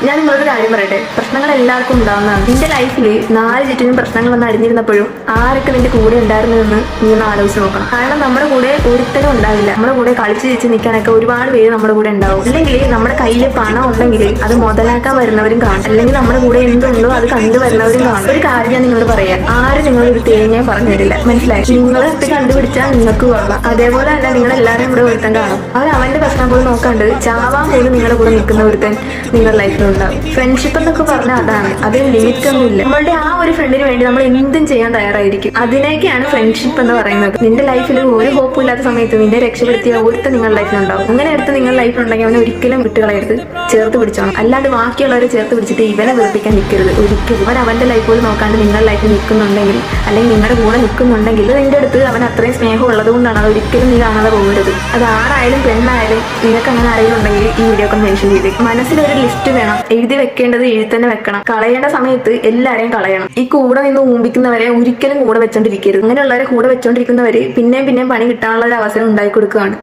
ഞാൻ നിങ്ങളൊരു കാര്യം പറയട്ടെ, പ്രശ്നങ്ങൾ എല്ലാവർക്കും ഉണ്ടാവുന്നതാണ്. നിന്റെ ലൈഫിൽ 4 ചുറ്റിനും പ്രശ്നങ്ങൾ വന്ന് അടിഞ്ഞിരുന്നപ്പോഴും ആരൊക്കെ നിന്റെ കൂടെ ഉണ്ടായിരുന്നതെന്ന് നീ ഒന്ന് ആലോചിച്ച് നോക്കണം. കാരണം നമ്മുടെ കൂടെ ഒരുത്തരും ഉണ്ടാവില്ല. നമ്മുടെ കൂടെ കളിച്ച് ചിരിച്ച് നിൽക്കാനൊക്കെ ഒരുപാട് പേര് നമ്മുടെ കൂടെ ഉണ്ടാവും. അല്ലെങ്കിൽ നമ്മുടെ കയ്യിൽ പണം ഉണ്ടെങ്കിൽ അത് മുതലാക്കാൻ വരുന്നവരും കാണും. അല്ലെങ്കിൽ നമ്മുടെ കൂടെ എന്തുണ്ടോ അത് കണ്ടുവരുന്നവരും കാണും. ഒരു കാര്യം ഞാൻ നിങ്ങളോട് പറയാം, ആരും നിങ്ങളൊരു തേങ്ങയും പറഞ്ഞു തരില്ല. മനസ്സിലായി? നിങ്ങൾ ഇത് കണ്ടുപിടിച്ചാൽ നിങ്ങൾക്ക് കൊള്ളാം. അതേപോലെ തന്നെ നിങ്ങൾ എല്ലാവരും കൂടെ ഒരുത്തൻ കാണും. അവന്റെ പ്രശ്നം പോലും നോക്കാണ്ട് ചാവാൻ പോലും നിങ്ങളുടെ കൂടെ നിൽക്കുന്ന ഒരുത്തൻ നിങ്ങളുടെ ലൈഫിലുണ്ടാവും. ഫ്രണ്ട്ഷിപ്പ് എന്നൊക്കെ പറഞ്ഞാൽ അതാണ്, അതിന് ലിമിറ്റ് ഒന്നും ഇല്ല. നമ്മളുടെ ആ ഒരു ഫ്രണ്ടിന് വേണ്ടി നമ്മൾ എന്തും ചെയ്യാൻ തയ്യാറായിരിക്കും. അതിനേക്കാണ് ഫ്രണ്ട്ഷിപ്പ് എന്ന് പറയുന്നത്. നിന്റെ ലൈഫിൽ ഒരു ഹോപ്പും ഇല്ലാത്ത സമയത്ത് നിന്നെ രക്ഷപ്പെടുത്തിയ ഒരുത്ത നിങ്ങളുടെ ലൈഫിലുണ്ടാവും. അങ്ങനെ അടുത്ത് നിങ്ങളുടെ ലൈഫിലുണ്ടെങ്കിൽ അവനെ ഒരിക്കലും വിട്ടുകളയരുത്, ചേർത്ത് പിടിച്ചോണം. അല്ലാണ്ട് ബാക്കിയുള്ളവരെ ചേർത്ത് പിടിച്ചിട്ട് ഇവനെ വെറുപ്പിക്കാൻ നിൽക്കരുത് ഒരിക്കലും. അവൻ അവന്റെ ലൈഫ് പോലും നോക്കാണ്ട് നിങ്ങളുടെ ലൈഫിൽ നിൽക്കുന്നുണ്ടെങ്കിൽ, അല്ലെങ്കിൽ നിങ്ങളുടെ കൂടെ നിൽക്കുന്നുണ്ടെങ്കിൽ നിന്റെ അടുത്ത് അവൻ അത്രയും സ്നേഹം ഉള്ളത് കൊണ്ടാണ്. അത് ഒരിക്കലും നീ കാണാതെ പോകരുത്. അത് ആണായാലും പെണ്ണായാലും നിനക്ക് അങ്ങനെ ആരെങ്കിലും ഉണ്ടെങ്കിൽ ഈ വീഡിയോ ഒക്കെ മെൻഷൻ ചെയ്ത് മനസ്സിലൊരു ലിസ്റ്റ് വേണം. എഴുതി വെക്കേണ്ടത് എഴുതി തന്നെ വെക്കണം. കളയേണ്ട സമയത്ത് എല്ലാരെയും കളയണം. ഈ കൂടെ നിന്ന് ഊമ്പിക്കുന്നവരെ ഒരിക്കലും കൂടെ വെച്ചോണ്ടിരിക്കരുത്. അങ്ങനെയുള്ളവരെ കൂടെ വെച്ചോണ്ടിരിക്കുന്നവര് പിന്നെയും പണി കിട്ടാനുള്ള ഒരു അവസരം ഉണ്ടായി കൊടുക്കുകയാണ്.